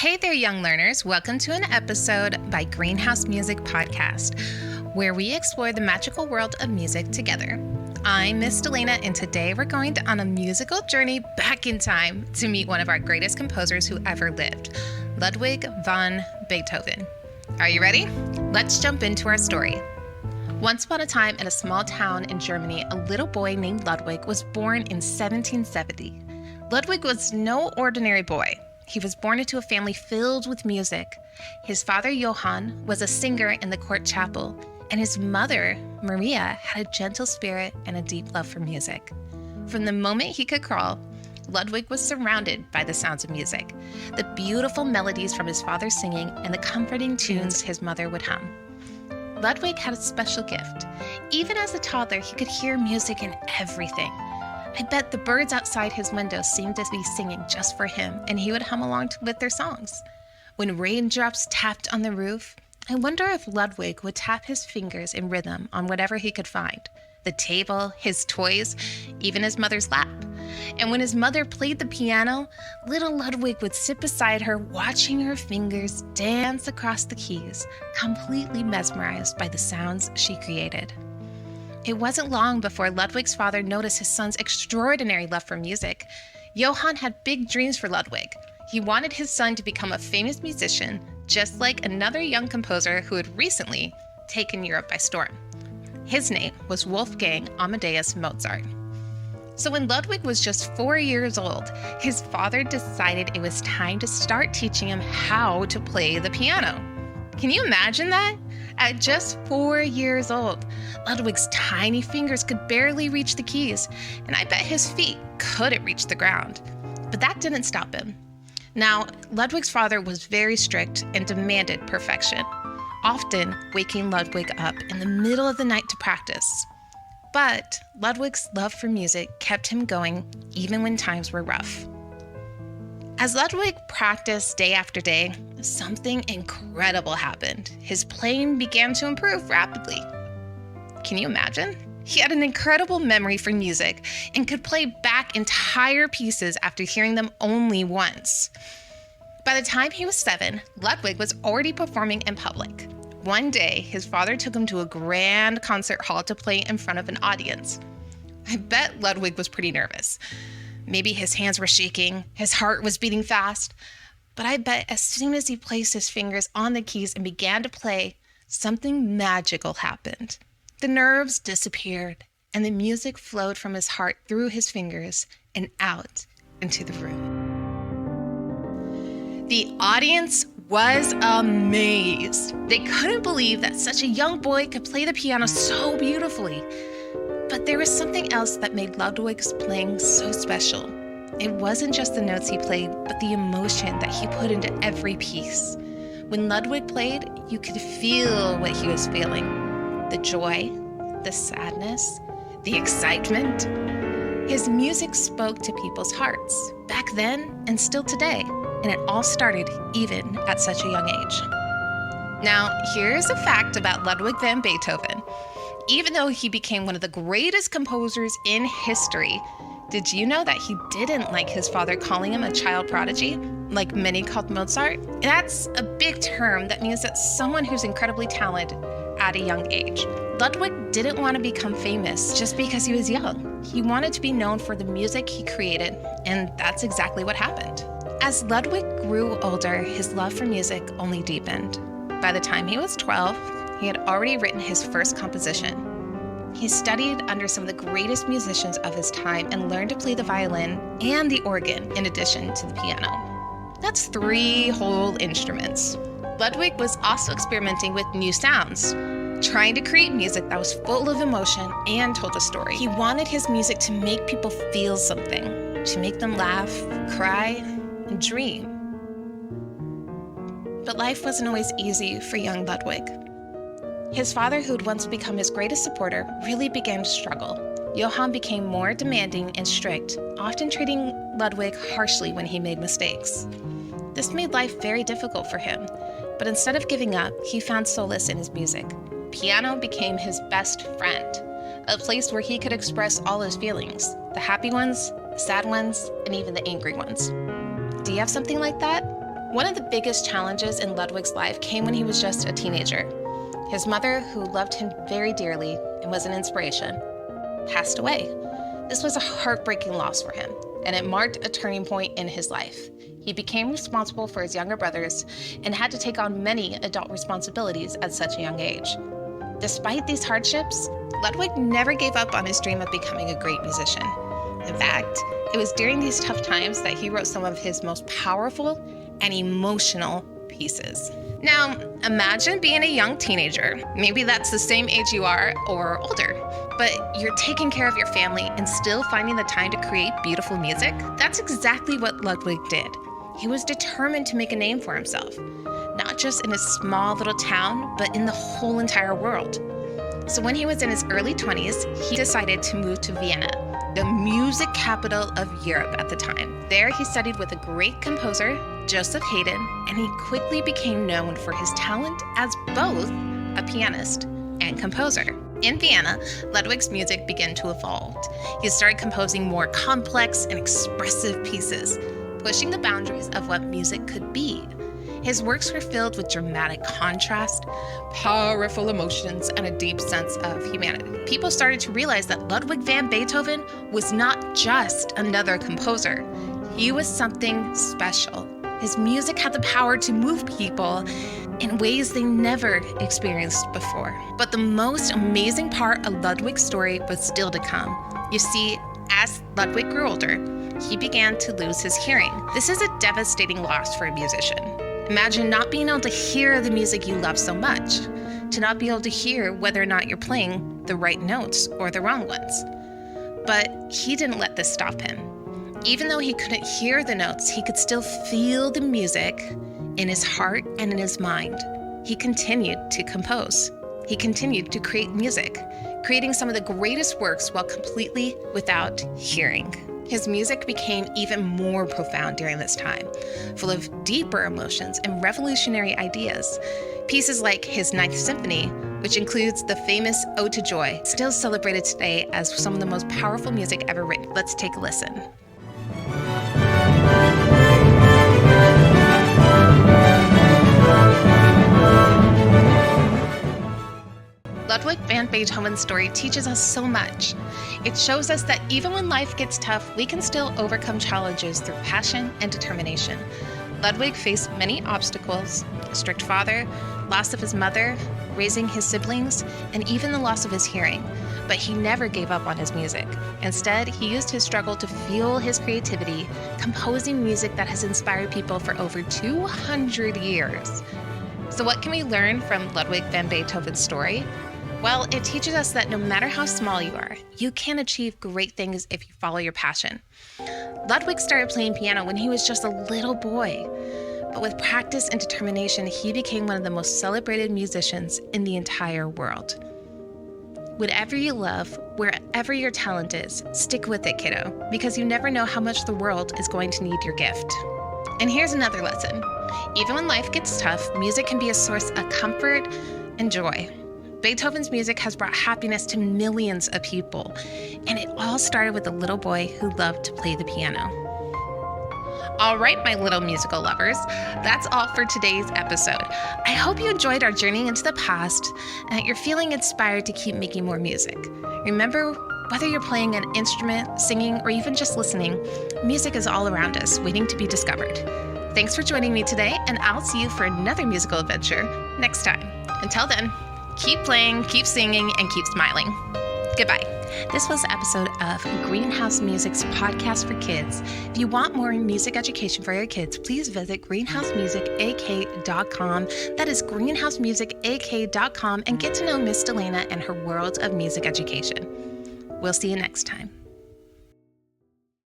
Hey there, young learners. Welcome to an episode by Greenhouse Music Podcast, where we explore the magical world of music together. I'm Miss Delana, and today we're going on a musical journey back in time to meet one of our greatest composers who ever lived, Ludwig van Beethoven. Are you ready? Let's jump into our story. Once upon a time in a small town in Germany, a little boy named Ludwig was born in 1770. Ludwig was no ordinary boy. He was born into a family filled with music. His father, Johann, was a singer in the court chapel, and his mother, Maria, had a gentle spirit and a deep love for music. From the moment he could crawl, Ludwig was surrounded by the sounds of music, the beautiful melodies from his father's singing, and the comforting tunes his mother would hum. Ludwig had a special gift. Even as a toddler, he could hear music in everything. I bet the birds outside his window seemed to be singing just for him, and he would hum along with their songs. When raindrops tapped on the roof, I wonder if Ludwig would tap his fingers in rhythm on whatever he could find. The table, his toys, even his mother's lap. And when his mother played the piano, little Ludwig would sit beside her, watching her fingers dance across the keys, completely mesmerized by the sounds she created. It wasn't long before Ludwig's father noticed his son's extraordinary love for music. Johann had big dreams for Ludwig. He wanted his son to become a famous musician, just like another young composer who had recently taken Europe by storm. His name was Wolfgang Amadeus Mozart. So when Ludwig was just 4 years old, his father decided it was time to start teaching him how to play the piano. Can you imagine that? At just 4 years old, Ludwig's tiny fingers could barely reach the keys, and I bet his feet couldn't reach the ground. But that didn't stop him. Now, Ludwig's father was very strict and demanded perfection, often waking Ludwig up in the middle of the night to practice. But Ludwig's love for music kept him going even when times were rough. As Ludwig practiced day after day, something incredible happened. His playing began to improve rapidly. Can you imagine? He had an incredible memory for music and could play back entire pieces after hearing them only once. By the time he was 7, Ludwig was already performing in public. One day, his father took him to a grand concert hall to play in front of an audience. I bet Ludwig was pretty nervous. Maybe his hands were shaking, his heart was beating fast. But I bet as soon as he placed his fingers on the keys and began to play, something magical happened. The nerves disappeared, and the music flowed from his heart through his fingers and out into the room. The audience was amazed. They couldn't believe that such a young boy could play the piano so beautifully. But there was something else that made Ludwig's playing so special. It wasn't just the notes he played, but the emotion that he put into every piece. When Ludwig played, you could feel what he was feeling. The joy, the sadness, the excitement. His music spoke to people's hearts, back then and still today, and it all started even at such a young age. Now, here's a fact about Ludwig van Beethoven. Even though he became one of the greatest composers in history, did you know that he didn't like his father calling him a child prodigy, like many called Mozart? That's a big term that means that someone who's incredibly talented at a young age. Ludwig didn't want to become famous just because he was young. He wanted to be known for the music he created, and that's exactly what happened. As Ludwig grew older, his love for music only deepened. By the time he was 12, he had already written his first composition. He studied under some of the greatest musicians of his time and learned to play the violin and the organ in addition to the piano. That's 3 whole instruments. Ludwig was also experimenting with new sounds, trying to create music that was full of emotion and told a story. He wanted his music to make people feel something, to make them laugh, cry, and dream. But life wasn't always easy for young Ludwig. His father, who had once become his greatest supporter, really began to struggle. Johann became more demanding and strict, often treating Ludwig harshly when he made mistakes. This made life very difficult for him, but instead of giving up, he found solace in his music. Piano became his best friend, a place where he could express all his feelings, the happy ones, the sad ones, and even the angry ones. Do you have something like that? One of the biggest challenges in Ludwig's life came when he was just a teenager. His mother, who loved him very dearly and was an inspiration, passed away. This was a heartbreaking loss for him, and it marked a turning point in his life. He became responsible for his younger brothers and had to take on many adult responsibilities at such a young age. Despite these hardships, Ludwig never gave up on his dream of becoming a great musician. In fact, it was during these tough times that he wrote some of his most powerful and emotional pieces. Now, imagine being a young teenager. Maybe that's the same age you are or older, but you're taking care of your family and still finding the time to create beautiful music. That's exactly what Ludwig did. He was determined to make a name for himself, not just in his small little town, but in the whole entire world. So when he was in his early 20s, he decided to move to Vienna, the music capital of Europe at the time. There he studied with a great composer, Joseph Haydn, and he quickly became known for his talent as both a pianist and composer. In Vienna, Ludwig's music began to evolve. He started composing more complex and expressive pieces, pushing the boundaries of what music could be. His works were filled with dramatic contrast, powerful emotions, and a deep sense of humanity. People started to realize that Ludwig van Beethoven was not just another composer. He was something special. His music had the power to move people in ways they never experienced before. But the most amazing part of Ludwig's story was still to come. You see, as Ludwig grew older, he began to lose his hearing. This is a devastating loss for a musician. Imagine not being able to hear the music you love so much, to not be able to hear whether or not you're playing the right notes or the wrong ones. But he didn't let this stop him. Even though he couldn't hear the notes, he could still feel the music in his heart and in his mind. He continued to compose. He continued to create music, creating some of the greatest works while completely without hearing. His music became even more profound during this time, full of deeper emotions and revolutionary ideas. Pieces like his Ninth Symphony, which includes the famous Ode to Joy, still celebrated today as some of the most powerful music ever written. Let's take a listen. Ludwig van Beethoven's story teaches us so much. It shows us that even when life gets tough, we can still overcome challenges through passion and determination. Ludwig faced many obstacles: a strict father, loss of his mother, raising his siblings, and even the loss of his hearing. But he never gave up on his music. Instead, he used his struggle to fuel his creativity, composing music that has inspired people for over 200 years. So what can we learn from Ludwig van Beethoven's story? Well, it teaches us that no matter how small you are, you can achieve great things if you follow your passion. Ludwig started playing piano when he was just a little boy, but with practice and determination, he became one of the most celebrated musicians in the entire world. Whatever you love, wherever your talent is, stick with it, kiddo, because you never know how much the world is going to need your gift. And here's another lesson. Even when life gets tough, music can be a source of comfort and joy. Beethoven's music has brought happiness to millions of people, and it all started with a little boy who loved to play the piano. All right, my little musical lovers, that's all for today's episode. I hope you enjoyed our journey into the past and that you're feeling inspired to keep making more music. Remember, whether you're playing an instrument, singing, or even just listening, music is all around us, waiting to be discovered. Thanks for joining me today, and I'll see you for another musical adventure next time. Until then, keep playing, keep singing, and keep smiling. Goodbye. This was an episode of Greenhouse Music's podcast for kids. If you want more music education for your kids, please visit greenhousemusicak.com. That is greenhousemusicak.com, and get to know Miss Delana and her world of music education. We'll see you next time.